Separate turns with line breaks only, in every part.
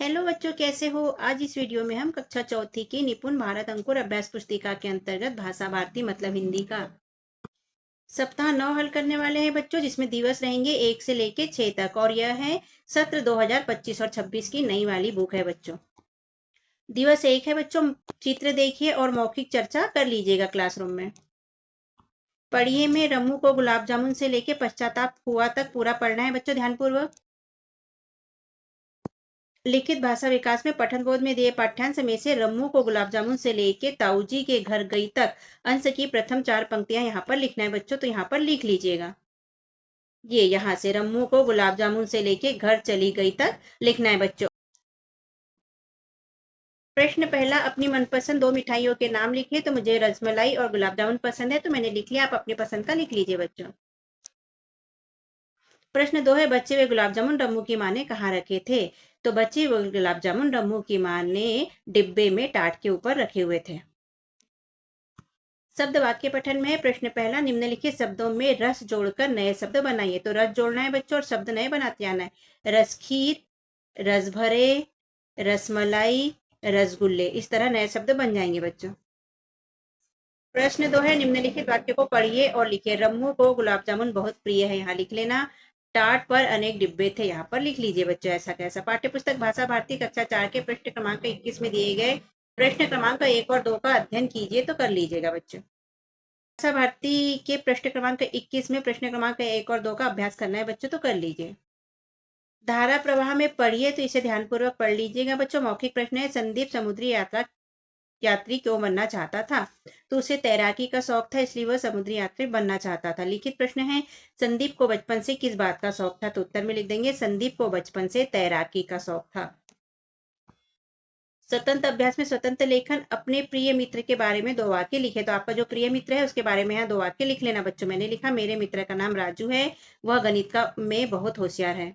Hello बच्चों, कैसे हो। आज इस वीडियो में हम कक्षा चौथी की निपुण भारत अंकुर अभ्यास पुस्तिका के अंतर्गत भाषा भारती मतलब हिंदी का सप्ताह 9 हल करने वाले हैं बच्चों, जिसमें दिवस रहेंगे 1 से लेके 6 तक। और यह है सत्र 2025 और 26 की नई वाली बुक है बच्चों। दिवस 1 है बच्चों, चित्र देखिए और मौखिक चर्चा कर लीजिएगा क्लासरूम में। पढ़िए में रम्मू को गुलाब जामुन से लेके पश्चाताप हुआ तक पूरा पढ़ना है बच्चों, ध्यानपूर्वक। लिखित भाषा विकास में पठन बोध में दिए पाठ्यांश में से रम्मू को गुलाब जामुन से लेके ताऊजी के घर गई तक अंश की प्रथम 4 पंक्तियां यहाँ पर लिखना है बच्चों, तो यहाँ पर लिख लीजिएगा। ये यहाँ से रम्मू को गुलाब जामुन से लेके घर चली गई तक लिखना है बच्चों। प्रश्न पहला, अपनी मनपसंद 2 मिठाइयों के नाम लिखिए। तो मुझे रसमलाई और गुलाब जामुन पसंद है, तो मैंने लिख लिया। आप अपनी पसंद का लिख लीजिए बच्चों। प्रश्न 2 है, बचे हुए गुलाब जामुन रम्मू की माँ ने कहाँ रखे थे। तो बचे हुए गुलाब जामुन रम्मू की माँ ने डिब्बे में टाट के ऊपर रखे हुए थे। शब्द वाक्य पठन में प्रश्न पहला, निम्नलिखित शब्दों में रस जोड़कर नए शब्द बनाइए। तो रस जोड़ना है बच्चों और शब्द नए बनाते आना है। रसखीर, रस भरे, रसमलाई, रसगुल्ले, इस तरह नए शब्द बन जाएंगे बच्चों। प्रश्न 2 है, निम्नलिखित वाक्य को पढ़िए और लिखिए। रम्मू को गुलाब जामुन बहुत प्रिय है, यहाँ लिख लेना। टाट पर अनेक डिब्बे थे, यहाँ पर लिख लीजिए बच्चों। ऐसा कैसा। पाठ्य पुस्तक भाषा भारती कक्षा 4 के पृष्ठ क्रमांक 21 में दिए गए प्रश्न क्रमांक 1 और 2 का अध्ययन कीजिए, तो कर लीजिएगा बच्चों। भाषा भारती के पृष्ठ क्रमांक 21 में प्रश्न क्रमांक 1 और 2 का अभ्यास करना है बच्चों, तो कर लीजिए। धारा प्रवाह में पढ़िए, तो इसे ध्यानपूर्वक पढ़ लीजिएगा बच्चों। मौखिक प्रश्न है, संदीप समुद्री यात्री क्यों बनना चाहता था। तो उसे तैराकी का शौक था, इसलिए वह समुद्री यात्री बनना चाहता था। लिखित प्रश्न है, संदीप को बचपन से किस बात का शौक था। तो उत्तर में लिख देंगे, संदीप को बचपन से तैराकी का शौक था। स्वतंत्र अभ्यास में स्वतंत्र लेखन, अपने प्रिय मित्र के बारे में 2 वाक्य लिखे। तो आपका जो प्रिय मित्र है उसके बारे में यहाँ 2 वाक्य लिख लेना बच्चों। मैंने लिखा, मेरे मित्र का नाम राजू है, वह गणित का में बहुत होशियार है।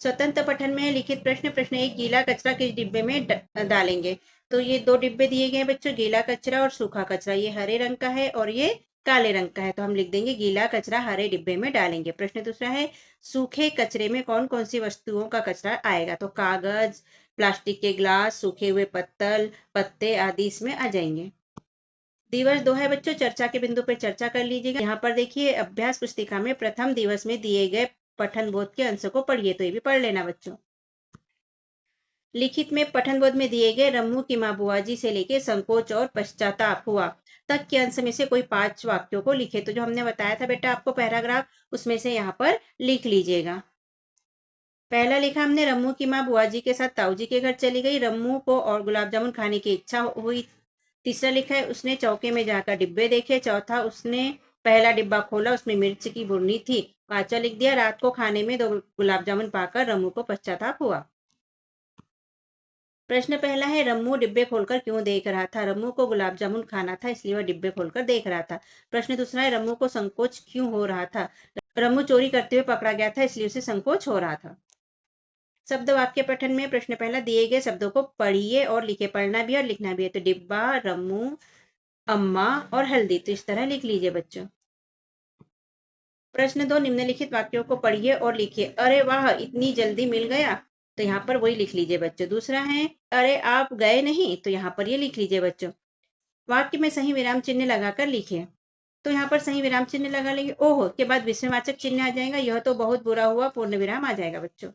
स्वतंत्र पठन में लिखित प्रश्न 1, गीला कचरा किस डिब्बे में डालेंगे। तो ये 2 डिब्बे दिए गए हैं बच्चों, गीला कचरा और सूखा कचरा। ये हरे रंग का है और ये काले रंग का है, तो हम लिख देंगे गीला कचरा हरे डिब्बे में डालेंगे। प्रश्न दूसरा है, सूखे कचरे में कौन कौन सी वस्तुओं का कचरा आएगा। तो कागज, प्लास्टिक के ग्लास, सूखे हुए पत्तल, पत्ते आदि इसमें आ जाएंगे। दिवस 2 है बच्चों, चर्चा के बिंदु पर चर्चा कर लीजिएगा। यहाँ पर देखिए, अभ्यास पुस्तिका में प्रथम दिवस में दिए गए पठन बोध के अंश को पढ़िए, तो ये भी पढ़ लेना बच्चों। लिखित में पठन बोध में दिए गए रम्मू की माँ बुआजी से लेके संकोच और पश्चाताप हुआ तक के अंश में से कोई 5 वाक्यों को लिखे। तो जो हमने बताया था बेटा आपको पैराग्राफ, उसमें से यहाँ पर लिख लीजिएगा। पहला लिखा हमने, रम्मू की माँ बुआजी के साथ ताऊजी के घर चली गई, रम्मू को और गुलाब जामुन खाने की इच्छा हुई। तीसरा लिखा है, उसने चौके में जाकर डिब्बे देखे। चौथा, उसने पहला डिब्बा खोला, उसमें मिर्च की बुर्नी थी। पांचवा लिख दिया, रात को खाने में 2 गुलाब जामुन पाकर रम्मू को पश्चाताप हुआ। प्रश्न पहला है, रम्मू डिब्बे खोलकर क्यों देख रहा था। रम्मू को गुलाब जामुन खाना था, इसलिए वह डिब्बे खोलकर देख रहा था। प्रश्न दूसरा है, रम्मू को संकोच क्यों हो रहा था। रम्मू चोरी करते हुए पकड़ा गया था, इसलिए उसे संकोच हो रहा था। शब्द वाक्य पठन में प्रश्न पहला, दिए गए शब्दों को पढ़िए और लिखे। पढ़ना भी और लिखना भी है। तो डिब्बा, रम्मू, अम्मा और हल्दी, तो इस तरह लिख लीजिए बच्चों। प्रश्न 2, निम्नलिखित वाक्यों को पढ़िए और लिखिए। अरे वाह, इतनी जल्दी मिल गया। तो यहाँ पर वही लिख लीजिए बच्चों। दूसरा है, अरे आप गए नहीं। तो यहाँ पर ये लिख लीजिए बच्चों। वाक्य में सही विराम चिन्ह लगाकर लिखिए। तो यहाँ पर सही विराम चिन्ह लगा लेंगे। ओह के बाद विस्मयवाचक चिन्ह आ जाएगा, यह तो बहुत बुरा हुआ, पूर्ण विराम आ जाएगा बच्चों।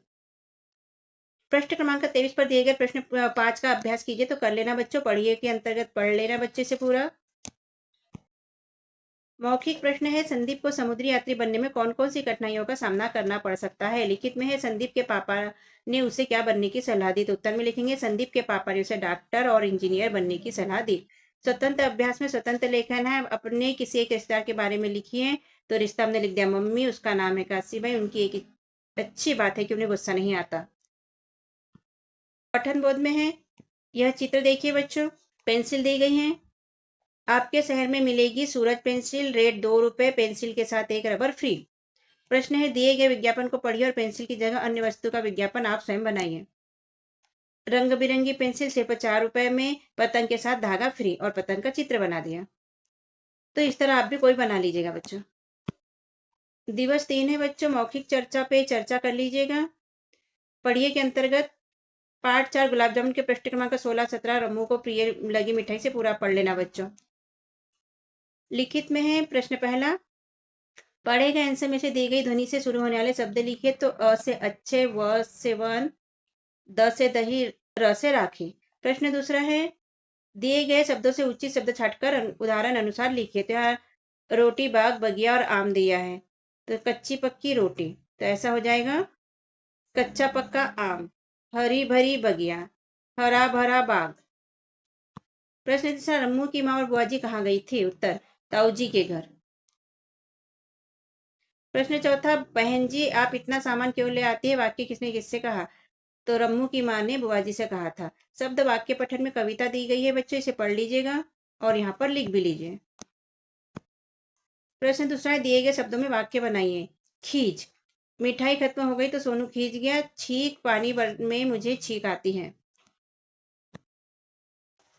प्रश्न क्रमांक 23 पर दिए गए प्रश्न 5 का अभ्यास कीजिए, तो कर लेना बच्चों। पढ़िए के अंतर्गत पढ़ लेना बच्चे से पूरा। मौखिक प्रश्न है, संदीप को समुद्री यात्री बनने में कौन कौन सी कठिनाइयों का सामना करना पड़ सकता है। लिखित में है, संदीप के पापा ने उसे क्या बनने की सलाह दी। तो उत्तर में लिखेंगे, संदीप के पापा ने उसे डॉक्टर और इंजीनियर बनने की सलाह दी। स्वतंत्र अभ्यास में स्वतंत्र लेखन है, अपने किसी एक रिश्तेदार के बारे में लिखिए। तो रिश्ता हमने लिख दिया मम्मी, उसका नाम है काशी भाई, उनकी एक अच्छी बात है कि उन्हें गुस्सा नहीं आता। पठन बोध में है, यह चित्र देखिए बच्चों, पेंसिल दी गई है। आपके शहर में मिलेगी सूरज पेंसिल, रेट 2 रुपए, पेंसिल के साथ एक रबर फ्री। प्रश्न है, दिए गए विज्ञापन को पढ़िए और पेंसिल की जगह अन्य वस्तु का विज्ञापन आप स्वयं बनाइए। रंग बिरंगी पेंसिल सिर्फ 4 रुपए में, पतंग के साथ धागा फ्री, और पतंग का चित्र बना दिया। तो इस तरह आप भी कोई बना लीजिएगा बच्चों। दिवस 3 है बच्चों, मौखिक चर्चा पे चर्चा कर लीजिएगा। पढ़िए के अंतर्गत पाठ 4 गुलाब जामुन के पृष्ठ क्रमांक 16-17 रम्मू को प्रिय लगी मिठाई से पूरा पढ़ लेना बच्चों। लिखित में है प्रश्न पहला, पढ़े गए आंसर में से दी गई ध्वनि से शुरू होने वाले शब्द लिखिए। तो अ से अच्छे, व से वन, द से दही, र से राखी। प्रश्न दूसरा है, दिए गए शब्दों से उचित शब्द छांटकर उदाहरण अनुसार लिखिए। तो यहाँ रोटी, बाग, बगिया और आम दिया है, तो कच्ची पक्की रोटी, तो ऐसा हो जाएगा कच्चा पक्का आम, हरी भरी बगिया, हरा भरा बाग। प्रश्न तीसरा, रम्मू की माँ और बुआ जी कहाँ गई थी? उत्तर, ताऊ जी के घर। प्रश्न चौथा, बहन जी आप इतना सामान क्यों ले आती है? वाक्य किसने किससे कहा? तो रम्मू की माँ ने बुआ जी से कहा था। शब्द वाक्य पठन में कविता दी गई है बच्चों, इसे पढ़ लीजिएगा और यहाँ पर लिख भी लीजिए। प्रश्न दूसरा है, दिए गए शब्दों में वाक्य बनाइए। खींच, मिठाई खत्म हो गई तो सोनू खींच गया। छींक, पानी में मुझे छींक आती है।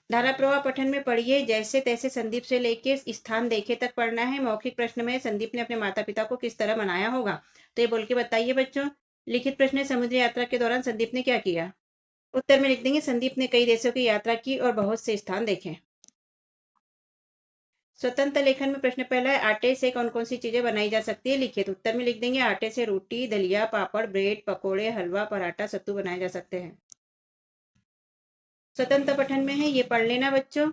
धारा प्रवाह पठन में पढ़िए, जैसे तैसे संदीप से लेके स्थान देखे तक पढ़ना है। मौखिक प्रश्न में संदीप ने अपने माता पिता को किस तरह मनाया होगा, तो ये बोल के बताइए बच्चों। लिखित प्रश्न है, समुद्री यात्रा के दौरान संदीप ने क्या किया? उत्तर में लिख देंगे, संदीप ने कई देशों की यात्रा की और बहुत से स्थान देखे। स्वतंत्र लेखन में प्रश्न पहला है, आटे से कौन कौन सी चीजें बनाई जा सकती है? लिखिए। तो उत्तर में लिख देंगे, आटे से रोटी, दलिया, पापड़, ब्रेड, पकोड़े, हलवा, पराठा, सत्तू बनाए जा सकते हैं। स्वतंत्र पठन में है, ये पढ़ लेना बच्चों।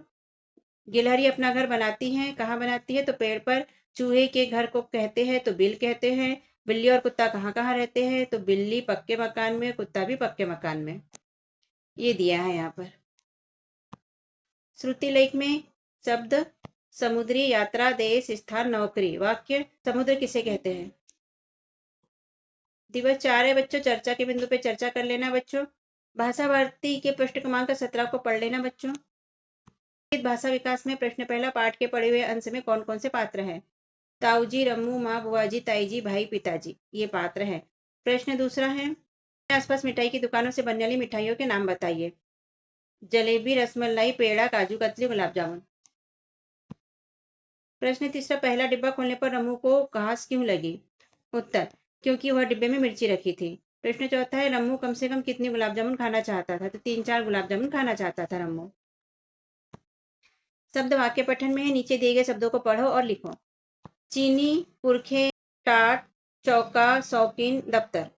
गिलहरी अपना घर बनाती है, कहाँ बनाती है? तो पेड़ पर। चूहे के घर को कहते हैं तो बिल कहते हैं। बिल्ली और कुत्ता कहाँ कहाँ रहते हैं? तो बिल्ली पक्के मकान में, कुत्ता भी पक्के मकान में। ये दिया है यहाँ पर। श्रुति लेख में शब्द समुद्री यात्रा, देश, स्थान, नौकरी। वाक्य, समुद्र किसे कहते हैं? दिवस 4 है बच्चों, चर्चा के बिंदु पे चर्चा कर लेना बच्चों। भाषा भारती के पृष्ठ क्रमांक 17 को पढ़ लेना बच्चों। भाषा विकास में प्रश्न पहला, पाठ के पढ़े हुए अंश में कौन कौन से पात्र हैं? ताऊजी, रम्मू, माँ, बुआजी, ताईजी, भाई, पिताजी, ये पात्र हैं। प्रश्न दूसरा है, आसपास मिठाई की दुकानों से बनने वाली मिठाइयों के नाम बताइए। जलेबी, रसमलाई, पेड़ा, काजू कतली, गुलाब जामुन। प्रश्न तीसरा, पहला डिब्बा खोलने पर रम्मू को घास क्यों लगी? उत्तर, क्योंकि वह डिब्बे में मिर्ची रखी थी। प्रश्न चौथा है, रम्मू कम से कम कितने गुलाब जामुन खाना चाहता था? तो 3-4 गुलाब जामुन खाना चाहता था रम्मू। शब्द वाक्य पठन में है, नीचे दिए गए शब्दों को पढ़ो और लिखो। चीनी, पुरखे, टाट, चौका, शौकीन, दफ्तर।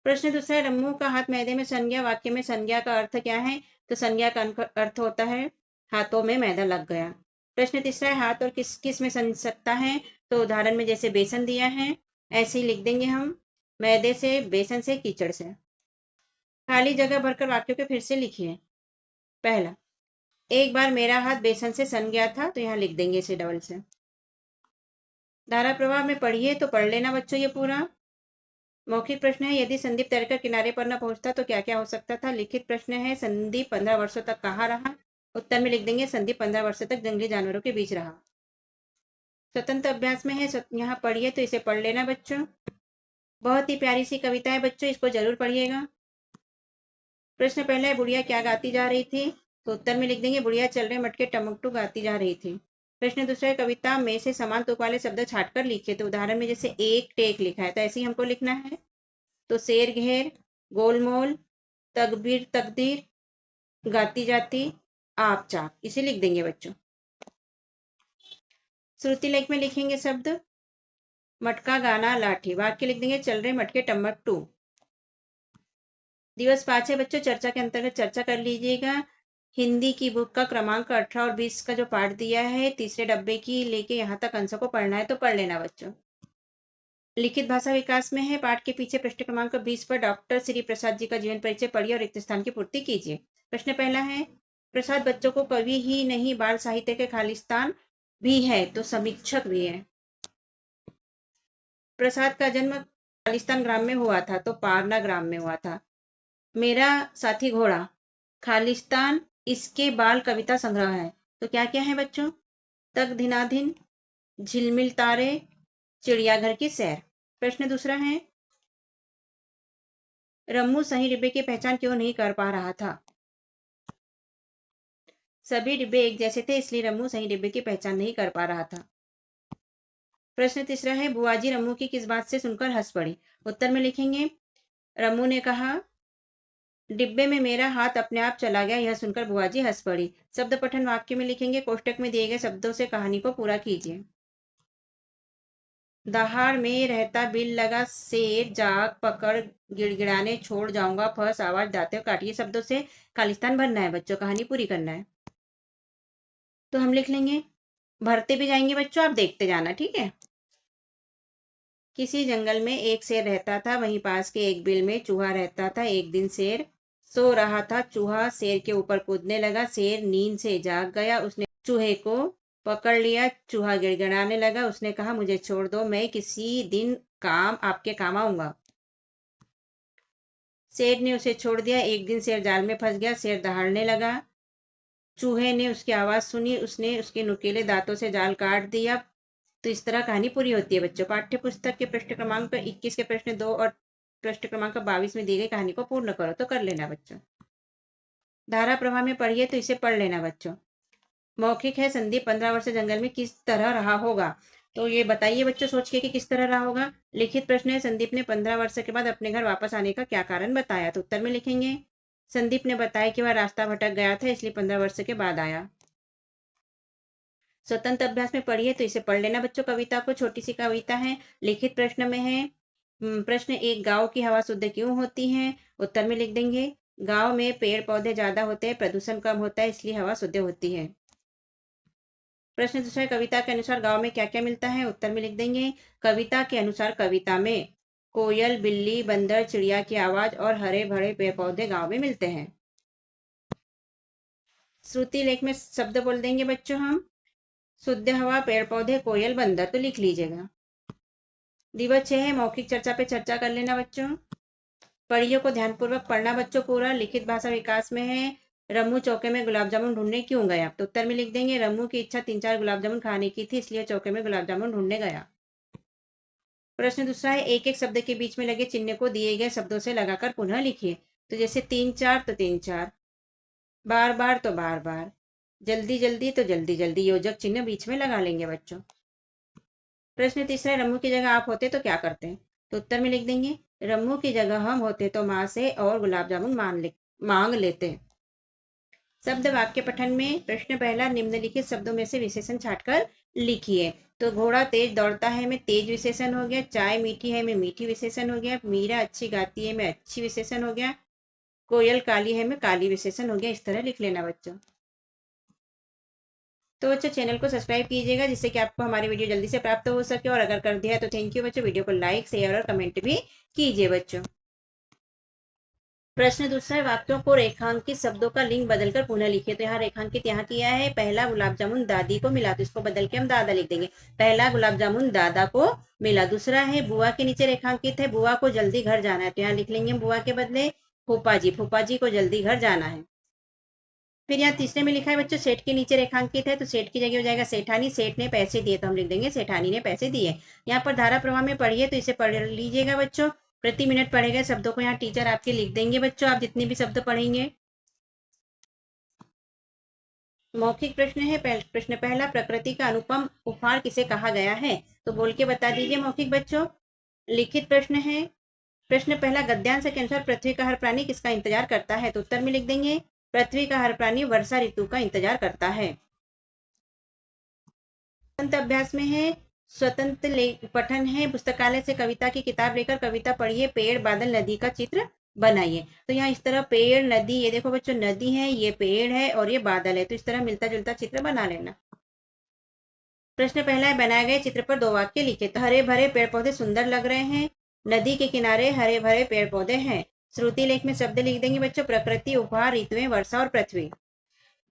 प्रश्न दूसरा है, रम्मू का हाथ मैदे में सन गया। वाक्य में संज्ञा का अर्थ क्या है? तो संज्ञा का अर्थ होता है हाथों में मैदा लग गया। प्रश्न तीसरा है, हाथ और किस किस में सन सकता है? तो उदाहरण में जैसे बेसन दिया है ऐसे ही लिख देंगे हम, मैदे से, बेसन से, कीचड़ से। खाली जगह भरकर वाक्यों के फिर से लिखिए। पहला, एक बार मेरा हाथ बेसन से सन गया था, तो यहाँ लिख देंगे इसे डबल से। धारा प्रवाह में पढ़िए, तो पढ़ लेना बच्चों ये पूरा। मौखिक प्रश्न है, यदि संदीप तैरकर किनारे पर न पहुंचता तो क्या क्या हो सकता था? लिखित प्रश्न है, संदीप 15 वर्षों तक कहाँ रहा? उत्तर में लिख देंगे, संदीप 15 वर्षों तक जंगली जानवरों के बीच रहा। स्वतंत्र अभ्यास में है, यहाँ पढ़िए, तो इसे पढ़ लेना बच्चों। बहुत ही प्यारी सी कविता है बच्चों, इसको जरूर पढ़िएगा। प्रश्न पहला है, बुढ़िया क्या गाती जा रही थी? तो उत्तर में लिख देंगे, बुढ़िया चल रहे मटके टमकटू गाती जा रही थी। प्रश्न दूसरा है, कविता में से समान तुक वाले शब्द छांटकर लिखिए। तो उदाहरण में जैसे एक टेक लिखा है, तो ऐसे ही हमको लिखना है। तो शेर घेर, गोलमोल, तकबीर तकदीर, गाती जाती, आप चाप, इसे लिख देंगे बच्चों। श्रुति लेख में लिखेंगे शब्द मटका, गाना, लाठी। वाक्य लिख देंगे, चल रहे मटके टमकटू। दिवस 5 है बच्चों, चर्चा के अंतर्गत चर्चा कर लीजिएगा। हिंदी की बुक का क्रमांक 18 और 20 का जो पाठ दिया है, तीसरे डब्बे की लेके यहाँ तक अंशों को पढ़ना है, तो पढ़ लेना बच्चों। लिखित भाषा विकास में है, पाठ के पीछे पृष्ठ क्रमांक 20 पर डॉक्टर श्री प्रसाद जी का जीवन परिचय पढ़िए और रिक्त स्थान की पूर्ति कीजिए। प्रश्न पहला है, प्रसाद बच्चों को कवि ही नहीं बाल साहित्य के खालिस्तान भी है, तो समीक्षक भी है। प्रसाद का जन्म खालिस्तान ग्राम में हुआ था, तो पारना ग्राम में हुआ था। मेरा साथी घोड़ा, खालिस्तान इसके बाल कविता संग्रह है, तो क्या क्या है बच्चों? तक धिनाधिन, झिलमिल तारे, चिड़ियाघर की सैर। प्रश्न दूसरा है, रम्मू सही डिब्बे की पहचान क्यों नहीं कर पा रहा था? सभी डिब्बे एक जैसे थे, इसलिए रम्मू सही डिब्बे की पहचान नहीं कर पा रहा था। प्रश्न तीसरा है, बुआजी रम्मू की किस बात से सुनकर हंस पड़ी। उत्तर में लिखेंगे, रम्मू ने कहा, डिब्बे में मेरा हाथ अपने आप चला गया। यह सुनकर बुआजी हंस पड़ी। शब्द पठन वाक्य में लिखेंगे, कोष्टक में दिए गए शब्दों से कहानी को पूरा कीजिए। दहाड़ में रहता बिल लगा शेर, जाग पकड़ गिड़गिड़ाने छोड़ जाऊंगा, फंस आवाज दांतों काटिए शब्दों से खालिस्तान भरना है बच्चों, कहानी पूरी करना है। तो हम लिख लेंगे, भरते भी जाएंगे बच्चों, आप देखते जाना, ठीक है। किसी जंगल में एक शेर रहता था, वहीं पास के एक बिल में चूहा रहता था। एक दिन शेर सो रहा था, चूहा शेर के ऊपर कूदने लगा। शेर नींद से जाग गया, उसने चूहे को पकड़ लिया। चूहा गिड़गिड़ाने लगा, उसने कहा, मुझे छोड़ दो, मैं किसी दिन आपके काम आऊंगा। शेर ने उसे छोड़ दिया। एक दिन शेर जाल में फंस गया। शेर दहाड़ने लगा। चूहे ने उसकी आवाज सुनी, उसने उसके नुकीले दांतों से जाल काट दिया। तो इस तरह कहानी पूरी होती है बच्चों। पाठ्य पुस्तक के पृष्ठ क्रमांक 21 के प्रश्न 2 और पृष्ठ क्रमांक 22 में दी गई कहानी को पूर्ण करो। तो कर लेना बच्चों। धारा प्रवाह में पढ़िए, तो इसे पढ़ लेना बच्चों। मौखिक है, संदीप 15 वर्ष जंगल में किस तरह रहा होगा। तो ये बताइए बच्चों सोच के कि किस तरह रहा होगा। लिखित प्रश्न है, संदीप ने 15 वर्ष के बाद अपने घर वापस आने का क्या कारण बताया। तो उत्तर में लिखेंगे, संदीप ने बताया कि वह रास्ता भटक गया था, इसलिए 15 वर्ष के बाद आया। स्वतंत्र अभ्यास में पढ़िए, तो इसे पढ़ लेना बच्चों। कविता को, छोटी सी कविता है। लिखित प्रश्न में है, प्रश्न एक, गांव की हवा शुद्ध क्यों होती है। उत्तर में लिख देंगे, गांव में पेड़ पौधे ज्यादा होते हैं, प्रदूषण कम होता है, इसलिए हवा शुद्ध होती है। प्रश्न दूसरा, कविता के अनुसार गांव में क्या क्या मिलता है। उत्तर में लिख देंगे, कविता के अनुसार कविता में कोयल, बिल्ली, बंदर, चिड़िया की आवाज और हरे भरे पेड़ पौधे गांव में मिलते हैं। श्रुति लेख में शब्द बोल देंगे बच्चों हम, शुद्ध हवा, पेड़ पौधे, कोयल, बंदर। तो लिख लीजिएगा। दिवस 6 है, मौखिक चर्चा पे चर्चा कर लेना बच्चों। पढ़ियों को ध्यानपूर्वक पढ़ना बच्चों पूरा। लिखित भाषा विकास में है, रम्मू चौके में गुलाब जामुन ढूंढने क्यों गया। तो उत्तर में लिख देंगे, रम्मू की इच्छा 3-4 गुलाब जामुन खाने की थी, इसलिए चौके में गुलाब जामुन ढूंढने गया। प्रश्न दूसरा है, एक एक शब्द के बीच में लगे चिन्ह को दिए गए शब्दों से लगाकर पुनः लिखिए। तो जैसे 3-4 तो 3-4, बार बार तो बार बार, जल्दी जल्दी तो जल्दी जल्दी, योजक चिन्ह बीच में लगा लेंगे बच्चों। प्रश्न तीसरा, रम्मू की जगह आप होते तो क्या करते। तो उत्तर में लिख देंगे, रम्मू की जगह हम होते तो माँ से और गुलाब जामुन मांग लेते। शब्द वाक्य पठन में प्रश्न पहला, निम्नलिखित शब्दों में से विशेषण छांटकर लिखिए। तो घोड़ा तेज दौड़ता है में तेज विशेषण हो गया। चाय मीठी है में मीठी विशेषण हो गया। मीरा अच्छी गाती है में अच्छी विशेषण हो गया। कोयल काली है में काली विशेषण हो गया। इस तरह लिख लेना बच्चों। तो बच्चों चैनल को सब्सक्राइब कीजिएगा, जिससे कि आपको हमारी वीडियो जल्दी से प्राप्त हो सके। और अगर कर दिया है तो थैंक यू बच्चों। वीडियो को लाइक, शेयर और कमेंट भी कीजिए बच्चों। प्रश्न दूसरा, वाक्यों को रेखांकित शब्दों का लिंग बदलकर पुनः लिखिए। तो यहाँ रेखांकित यहाँ किया है, पहला गुलाब जामुन दादी को मिला, तो इसको बदल के हम दादा लिख देंगे। पहला गुलाब जामुन दादा को मिला। दूसरा है, बुआ के नीचे रेखांकित है, बुआ को जल्दी घर जाना है, तो यहाँ लिख लेंगे बुआ के बदले फूफा जी, फूफा जी को जल्दी घर जाना है। फिर यहाँ तीसरे में लिखा है बच्चों, सेठ के नीचे रेखांकित है, तो सेठ की जगह हो जाएगा सेठानी, सेठ ने पैसे दिए, तो हम लिख देंगे सेठानी ने पैसे दिए। यहाँ पर धारा प्रवाह में पढ़िए, तो इसे पढ़ लीजिएगा बच्चों। प्रति मिनट पढ़े गए शब्दों को यहाँ टीचर आपके लिख देंगे बच्चों, आप जितने भी शब्द पढ़ेंगे। मौखिक प्रश्न है, प्रश्न पहला, प्रकृति का अनुपम उपहार किसे कहा गया है। तो बोल के बता दीजिए मौखिक बच्चों। लिखित प्रश्न है, प्रश्न पहला, गद्यांश के अनुसार पृथ्वी का हर प्राणी किसका इंतजार करता है। तो उत्तर में लिख देंगे, पृथ्वी का हर प्राणी वर्षा ऋतु का इंतजार करता है। स्वतंत्र अभ्यास में है, स्वतंत्र पठन है, पुस्तकालय से कविता की किताब लेकर कविता पढ़िए, पेड़, बादल, नदी का चित्र बनाइए। तो यहाँ इस तरह पेड़, नदी, ये देखो बच्चों नदी है, ये पेड़ है और ये बादल है, तो इस तरह मिलता जुलता चित्र बना लेना। प्रश्न पहला है, बनाए गए चित्र पर 2 वाक्य लिखे। तो हरे भरे पेड़ पौधे सुंदर लग रहे हैं, नदी के किनारे हरे भरे पेड़ पौधे हैं। श्रुति लेख में शब्द लिख देंगे बच्चों, प्रकृति, उपहार, ऋतुएं, वर्षा और पृथ्वी।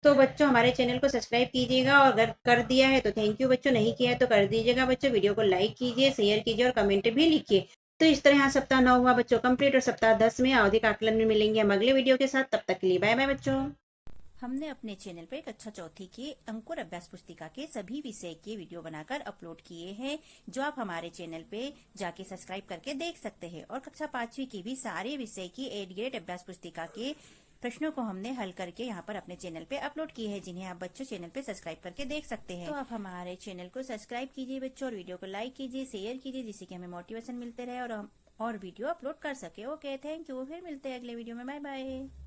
तो बच्चों हमारे चैनल को सब्सक्राइब कीजिएगा, और अगर कर दिया है तो थैंक यू बच्चों, नहीं किया है तो कर दीजिएगा बच्चों। वीडियो को लाइक कीजिए, शेयर कीजिए और कमेंट भी लिखिए। तो इस तरह यहाँ सप्ताह 9 हुआ बच्चों कंप्लीट, और सप्ताह 10 में आवधिक आकलन में मिलेंगे हम अगले वीडियो के साथ। तब तक के लिए बाय बाय बच्चों।
हमने अपने चैनल पर कक्षा चौथी के अंकुर अभ्यास पुस्तिका के सभी विषय के वीडियो बनाकर अपलोड किए हैं, जो आप हमारे चैनल पे जाके सब्सक्राइब करके देख सकते हैं। और कक्षा 5वीं की भी सारे विषय की 8 ग्रेड अभ्यास पुस्तिका के प्रश्नों को हमने हल करके यहाँ पर अपने चैनल पे अपलोड किए हैं, जिन्हें आप बच्चों चैनल पे सब्सक्राइब करके देख सकते हैं। तो आप हमारे चैनल को सब्सक्राइब कीजिए बच्चों, और वीडियो को लाइक कीजिए, शेयर कीजिए, जिससे कि हमें मोटिवेशन मिलते रहे और हम और वीडियो अपलोड कर सके। Okay, thank you. फिर मिलते हैं अगले वीडियो में। Bye bye.